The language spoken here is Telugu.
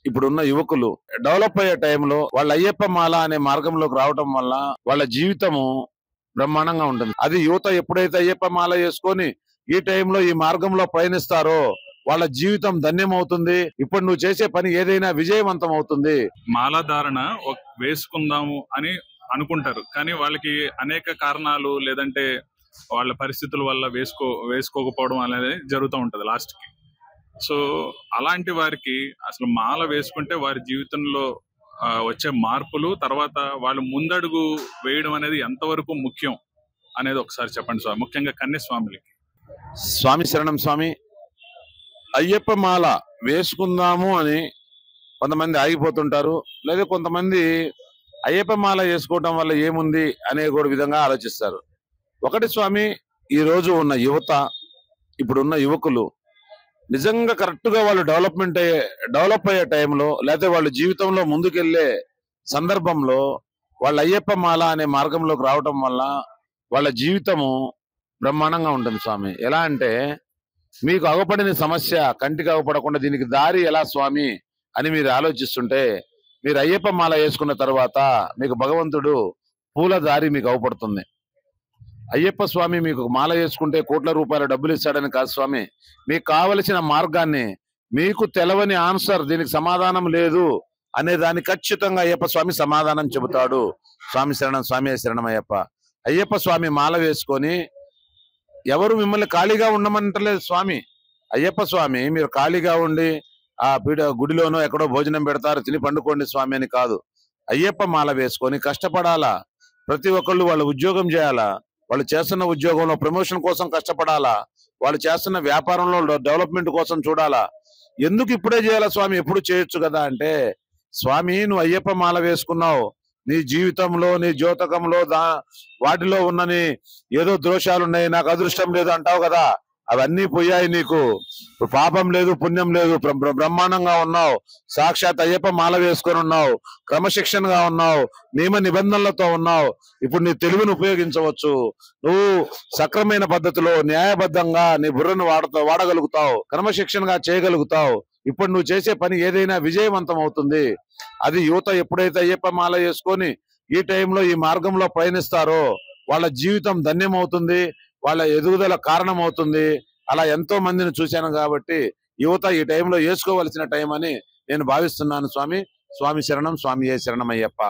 ఇప్పుడున్న యువకులు డెవలప్ అయ్యే టైంలో వాళ్ళ అయ్యప్ప మాల అనే మార్గంలోకి రావటం వల్ల వాళ్ళ జీవితము బ్రహ్మాండంగా ఉంటుంది. అది యువత ఎప్పుడైతే అయ్యప్ప మాల వేసుకొని ఈ టైంలో ఈ మార్గంలో పయనిస్తారో వాళ్ళ జీవితం ధన్యమవుతుంది. ఇప్పుడు నువ్వు చేసే పని ఏదైనా విజయవంతం అవుతుంది. మాలాధారణ వేసుకుందాము అని అనుకుంటారు, కానీ వాళ్ళకి అనేక కారణాలు లేదంటే వాళ్ళ పరిస్థితుల వల్ల వేసుకోకపోవడం అనేది జరుగుతూ ఉంటది లాస్ట్ కి. సో అలాంటి వారికి అసలు మాల వేసుకుంటే వారి జీవితంలో వచ్చే మార్పులు, తర్వాత వాళ్ళు ముందడుగు వేయడం అనేది ఎంతవరకు ముఖ్యం అనేది ఒకసారి చెప్పండి స్వామి, ముఖ్యంగా కన్యస్వాములకి. స్వామి శరణం స్వామి. అయ్యప్ప మాల వేసుకుందాము అని కొంతమంది ఆగిపోతుంటారు, లేదా కొంతమంది అయ్యప్ప మాల వేసుకోవటం వల్ల ఏముంది అనే కూడా విధంగా ఆలోచిస్తారు. ఒకటి స్వామి, ఈ రోజు ఉన్న యువత, ఇప్పుడున్న యువకులు నిజంగా కరెక్ట్ గా వాళ్ళు డెవలప్ అయ్యే టైంలో, లేకపోతే వాళ్ళ జీవితంలో ముందుకెళ్లే సందర్భంలో వాళ్ళ అయ్యప్ప మాల అనే మార్గంలోకి రావటం వల్ల వాళ్ళ జీవితము బ్రహ్మాండంగా ఉంటుంది స్వామి. ఎలా అంటే, మీకు అగపడిన సమస్య కంటికి అగపడకుండా దీనికి దారి ఎలా స్వామి అని మీరు ఆలోచిస్తుంటే, మీరు అయ్యప్ప మాల వేసుకున్న తర్వాత మీకు భగవంతుడు పూల దారి మీకు అవపడుతుంది. అయ్యప్ప స్వామి మీకు మాల వేసుకుంటే కోట్ల రూపాయల డబ్బులు ఇస్తాడని కాదు స్వామి. మీకు కావలసిన మార్గాన్ని, మీకు తెలవని ఆన్సర్, దీనికి సమాధానం లేదు అనే దాన్ని ఖచ్చితంగా అయ్యప్ప స్వామి సమాధానం చెబుతాడు. స్వామి శరణం, స్వామి శరణం అయ్యప్ప. అయ్యప్ప స్వామి మాల వేసుకొని ఎవరు మిమ్మల్ని ఖాళీగా ఉండమంటలేదు స్వామి. అయ్యప్ప స్వామి మీరు ఖాళీగా ఉండి ఆ గుడిలోనో ఎక్కడో భోజనం పెడతారు, తిని పండుకోండి స్వామి అని కాదు. అయ్యప్ప మాల వేసుకొని కష్టపడాలా. ప్రతి ఒక్కళ్ళు వాళ్ళు ఉద్యోగం చేయాలా, వాళ్ళు చేస్తున్న ఉద్యోగంలో ప్రమోషన్ కోసం కష్టపడాలా, వాళ్ళు చేస్తున్న వ్యాపారంలో డెవలప్మెంట్ కోసం చూడాలా. ఎందుకు ఇప్పుడే చేయాలా స్వామి, ఎప్పుడు చేయొచ్చు కదా అంటే, స్వామి నువ్వు అయ్యప్ప మాల వేసుకున్నావు, నీ జీవితంలో నీ జ్యోతకంలో వాటిలో ఉన్నని ఏదో దోషాలు ఉన్నాయి, నాకు అదృష్టం లేదు అంటావు కదా, అవన్నీ పోయాయి. నీకు పాపం లేదు, పుణ్యం లేదు, బ్రహ్మాండంగా ఉన్నావు. సాక్షాత్ అయ్యప్ప మాల వేసుకొని ఉన్నావు, క్రమశిక్షణగా ఉన్నావు, నియమ నిబంధనలతో ఉన్నావు. ఇప్పుడు నీ తెలివిని ఉపయోగించవచ్చు. నువ్వు సక్రమైన పద్ధతిలో న్యాయబద్ధంగా నీ బుర్రను వాడగలుగుతావు, క్రమశిక్షణగా చేయగలుగుతావు. ఇప్పుడు నువ్వు చేసే పని ఏదైనా విజయవంతం అవుతుంది. అది యువత ఎప్పుడైతే అయ్యప్ప మాల వేసుకొని ఈ టైంలో ఈ మార్గంలో పయనిస్తారో వాళ్ళ జీవితం ధన్యమవుతుంది, వాళ్ళ ఎదుగుదల కారణం అవుతుంది. అలా ఎంతో మందిని చూశాను కాబట్టి యువత ఈ టైంలో వేసుకోవలసిన టైం అని నేను భావిస్తున్నాను స్వామి. స్వామి శరణం, స్వామి శరణం అయ్యప్ప.